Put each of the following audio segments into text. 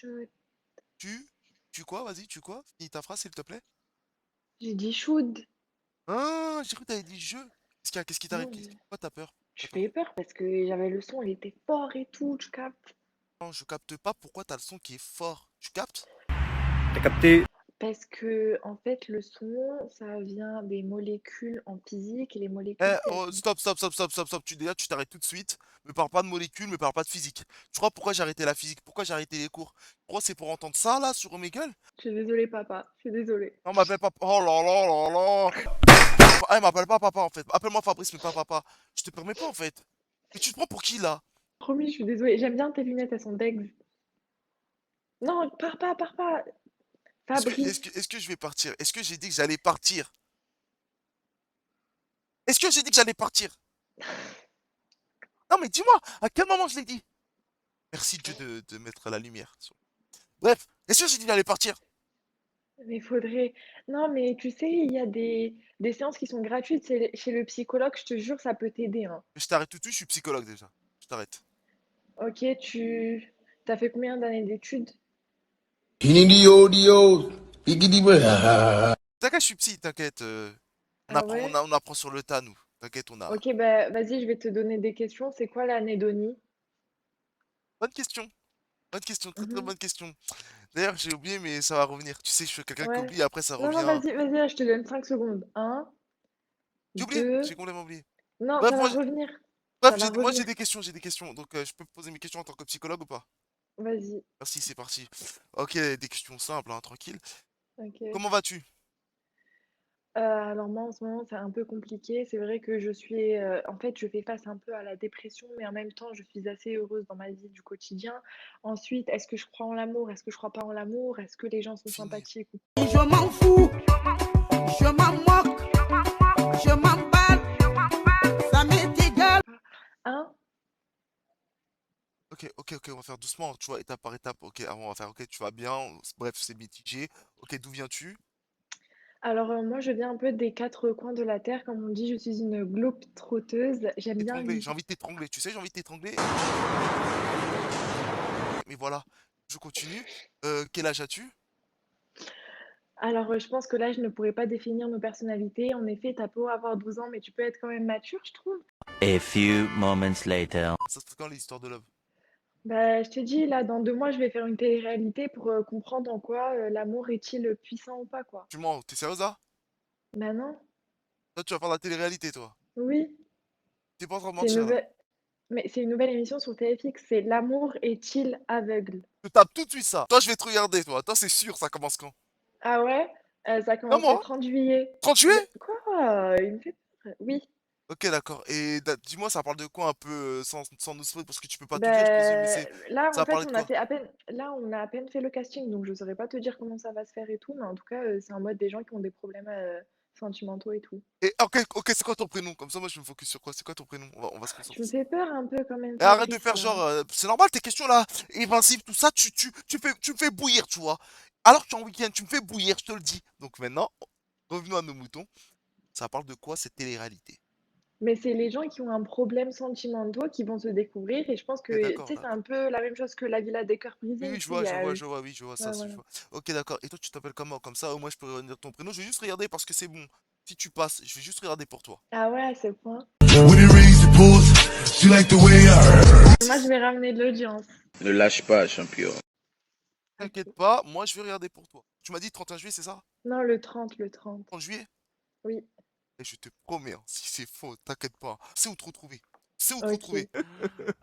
chaude. Tu quoi? Vas-y, tu quoi? Finis ta phrase, s'il te plaît. J'ai dit chaude. Ah, j'ai cru que t'avais dit je. Qu'est-ce qui t'arrive? Non, Pourquoi t'as peur? je T'as peur? fais peur parce que j'avais le son, il était fort et tout, tu captes. Non, je capte pas pourquoi t'as le son qui est fort. Tu captes? T'as capté? Parce que, en fait, le son, ça vient des molécules en physique et les molécules, Eh, c'est elles oh, sont. stop. Tu t'arrêtes tout de suite. Me parle pas de molécules, me parle pas de physique. Tu crois pourquoi j'ai arrêté la physique? Pourquoi j'ai arrêté les cours? Tu crois c'est pour entendre ça là sur mes gueules? Je suis désolée, papa. Je suis désolée. Non, m'appelle pas. Oh là là là là. Eh, m'appelle pas papa en fait. Appelle-moi Fabrice, mais pas papa. Je te permets pas en fait. Mais tu te prends pour qui là? Promis, je suis désolée. J'aime bien tes lunettes, elles sont deg. Non, pars pas. Fabrice. Est-ce que je vais partir? Est-ce que j'ai dit que j'allais partir? Est-ce que j'ai dit que j'allais partir? Non, mais dis-moi, à quel moment je l'ai dit? Merci Dieu de mettre la lumière. Bref, est-ce que j'ai dit que j'allais partir? Mais faudrait. Non, mais tu sais, il y a des séances qui sont gratuites chez le psychologue, je te jure, ça peut t'aider, hein. Je t'arrête tout de suite, je suis psychologue déjà. Je t'arrête. Ok, t'as fait combien d'années d'études? Dio, Igidi. T'inquiète, je suis psy, t'inquiète. Ah ouais? On apprend sur le tas, nous. T'inquiète, on a. Ok, bah vas-y, je vais te donner des questions. C'est quoi l'anédonie? Bonne question. Bonne question, très très Mhm. bonne question. D'ailleurs, j'ai oublié, mais ça va revenir. Tu sais, je suis quelqu'un qui Ouais. oublie, après ça Non, non, revient. vas-y, là, je te donne 5 secondes. Un, J'ai oublié, deux. j'ai complètement oublié. Non, Bref, ça va revenir. bref, Ça va moi revenir. j'ai des questions. Donc, je peux poser mes questions en tant que psychologue ou pas? Vas-y. Merci, c'est parti. Ok, des questions simples, hein, tranquille. Ok. Comment vas-tu? Alors moi, en ce moment, c'est un peu compliqué. C'est vrai que en fait, je fais face un peu à la dépression, mais en même temps, je suis assez heureuse dans ma vie du quotidien. Ensuite, est-ce que je crois en l'amour? Est-ce que je crois pas en l'amour? Est-ce que les gens sont Fini. sympathiques ou Je m'en fous, je m'en moque, je m'emballe, ça m'est égal. pas? Hein? Ok, on va faire doucement, tu vois, étape par étape. Ok, avant, on va faire, ok, tu vas bien. Bref, c'est mitigé. Ok, d'où viens-tu? Alors moi, je viens un peu des quatre coins de la terre. Comme on dit, je suis une globe-trotteuse. J'aime bien Étranglé, j'ai l'idée. envie de t'étrangler. Tu sais, j'ai envie de t'étrangler. Mais voilà, je continue. Quel âge as-tu? Alors, je pense que là, je ne pourrais pas définir nos personnalités. En effet, tu as beau avoir 12 ans, mais tu peux être quand même mature, je trouve. A few moments later. Ça se fait quand l'histoire de love? Bah, je te dis, là, dans 2 mois, je vais faire une télé-réalité pour comprendre en quoi l'amour est-il puissant ou pas, quoi. Tu mens, t'es sérieuse là? Bah non, Toi, tu vas faire la télé-réalité, toi. oui, T'es pas en train de c'est une mentir là. nouvelle... Mais c'est une nouvelle émission sur TFX, c'est L'amour est-il aveugle? Je tape tout de suite ça. Toi, je vais te regarder, toi. Toi, c'est sûr, ça commence quand? Ah ouais? Ça Un commence le mois? 30 juillet. 30 juillet? Quoi? Il me fait peur. Oui. Ok, d'accord. Et dis-moi, ça parle de quoi un peu sans nous spoiler, parce que tu peux pas tout dire, je présume, mais Ben là, ça en va fait, parler de quoi? on a à peine fait le casting, donc je saurais pas te dire comment ça va se faire et tout, mais en tout cas, c'est en mode des gens qui ont des problèmes sentimentaux et tout. Et ok, c'est quoi ton prénom? Comme ça, moi, je me focus sur quoi? C'est quoi ton prénom? On va se Tu concentrer. me fais peur un peu quand même, Et arrête de Fabrice, faire là. genre, c'est normal, tes questions là, évasives, tout ça, tu me fais bouillir, tu vois. Alors que tu es en week-end, tu me fais bouillir, je te le dis. Donc maintenant, revenons à nos moutons. Ça parle de quoi cette télé-réalité? Mais c'est les gens qui ont un problème sentimentaux qui vont se découvrir, et je pense Ok, que, tu d'accord, sais, c'est d'accord. un peu la même chose que la Villa des cœurs Oui, brisés, oui, tu sais, il y a... oui, je vois ça, Ouais, je voilà. vois. Ok, d'accord. Et toi, tu t'appelles comment? Comme ça, au moins, je peux redire ton prénom. Je vais juste regarder parce que c'est bon. Si tu passes, je vais juste regarder pour toi. Ah ouais, à ce point. When it rains, it pours. She like the way Moi, je vais ramener de l'audience. Ne lâche pas, champion. T'inquiète Ok. pas, moi, je vais regarder pour toi. Tu m'as dit 31 juillet, c'est ça? Non, le 30. 30 juillet? Oui, Et je te promets, hein, si c'est faux, t'inquiète pas. C'est où te retrouver. C'est où te retrouver. ok.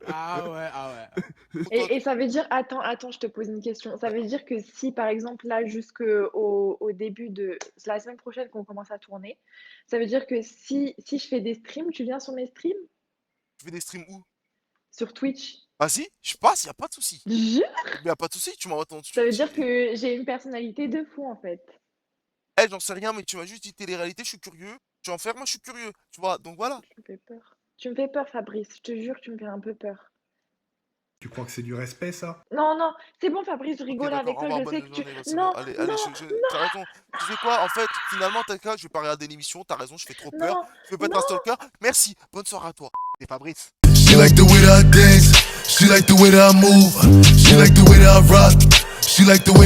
Ah ouais. Pour toi, Et ça veut dire, attends, je te pose une question. Ça veut dire que si, par exemple, là, au début de la semaine prochaine qu'on commence à tourner, ça veut dire que si je fais des streams, tu viens sur mes streams? tu fais des streams où? Sur Twitch? Vas-y, je passe, y a pas de souci. Jure? Mais y a pas de souci, tu m'envoies ton Ça veut Twitch. dire que j'ai une personnalité de fou, en fait. Eh, j'en sais rien, mais tu m'as juste dit télé-réalité, je suis curieux. Tu en fais, moi, je suis curieux. Tu vois, donc voilà. Tu me fais peur. Tu me fais peur, Fabrice. Je te jure, tu me fais un peu peur. Tu crois que c'est du respect, ça? Non, non, c'est bon, Fabrice, je Ok, rigole d'accord, avec au toi. revoir, Je sais bonne que tu... journée, c'est bon. Non, Allez, non, t'as raison. Tu sais quoi, en fait, finalement, t'as qu'à, je vais pas regarder l'émission, t'as raison, je fais trop peur. non, Je veux pas être un non. stalker. Merci, bonne soirée à toi. C'est Fabrice. She like the way that I dance. She like the way that I move. She like the way that I rock. She like the way